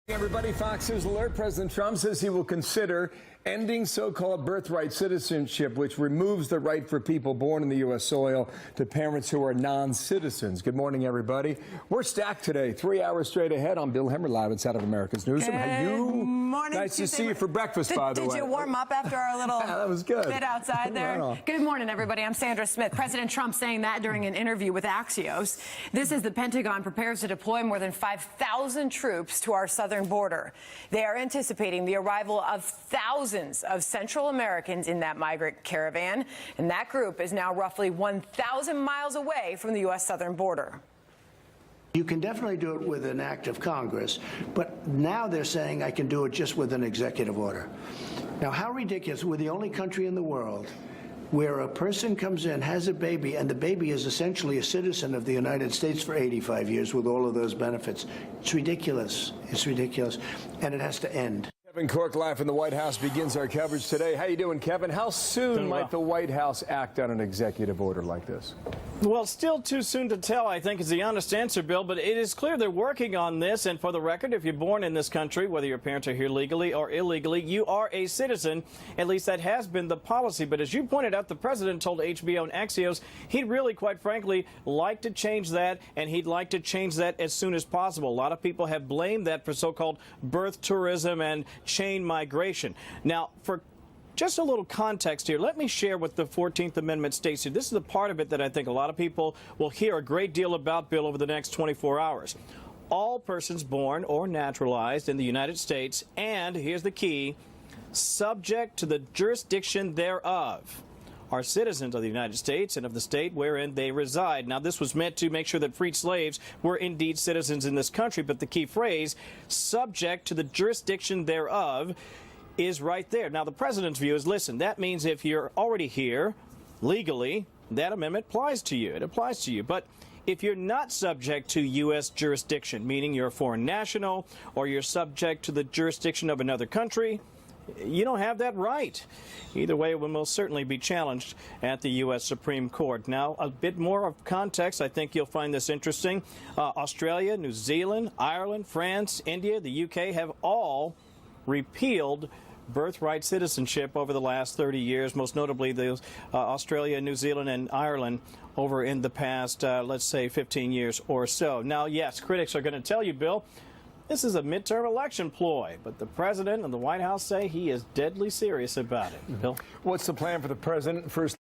Everybody, Fox News alert. President Trump says he will consider ending so-called birthright citizenship, which removes the right for people born in the U.S. soil to parents who are non-citizens. Good morning, everybody. We're stacked today. 3 hours straight ahead. I'm Bill Hemmer, live inside of America's Newsroom. How you? Morning. Nice to see you for breakfast, by the way. Did you warm up after our little that was good. bit outside there? Right. Good morning, everybody. I'm Sandra Smith. President Trump saying that during an interview with Axios. This is the Pentagon prepares to deploy more than 5,000 troops to our southern border. They are anticipating the arrival of thousands of Central Americans in that migrant caravan, and that group is now roughly 1,000 miles away from the U.S. southern border. You can definitely do it with an act of Congress, but now they're saying I can do it just with an executive order. Now, how ridiculous. We're the only country in the world where a person comes in, has a baby, and the baby is essentially a citizen of the United States for 85 years with all of those benefits. It's ridiculous. It's ridiculous, and it has to end. Kevin Cork, live from the White House, begins our coverage today. How you doing, Kevin? How soon might the White House act on an executive order like this? Well, still too soon to tell, I think, is the honest answer, Bill. But it is clear they're working on this. And for the record, if you're born in this country, whether your parents are here legally or illegally, you are a citizen. At least that has been the policy. But as you pointed out, the president told HBO and Axios he'd really, quite frankly, like to change that, and he'd like to change that as soon as possible. A lot of people have blamed that for so-called birth tourism and chain migration. Now, for just a little context here, let me share what the 14th Amendment states here. This is the part of it that I think a lot of people will hear a great deal about, Bill, over the next 24 hours. All persons born or naturalized in the United States, and here's the key, subject to the jurisdiction thereof, are citizens of the United States and of the state wherein they reside. Now, this was meant to make sure that freed slaves were indeed citizens in this country, but the key phrase, subject to the jurisdiction thereof, is right there. Now, the president's view is, listen, that means if you're already here legally, that amendment applies to you. It applies to you. But if you're not subject to U.S. jurisdiction, meaning you're a foreign national or you're subject to the jurisdiction of another country, you don't have that right. Either way, it will most certainly be challenged at the U.S. Supreme Court. Now, a bit more of context. I think you'll find this interesting. Australia, New Zealand, Ireland, France, India, the U.K. have all repealed birthright citizenship over the last 30 years, most notably those Australia, New Zealand, and Ireland over in the past, let's say, 15 years or so. Now, yes, critics are going to tell you, Bill, this is a midterm election ploy, but the president and the White House say he is deadly serious about it. Bill? What's the plan for the president? First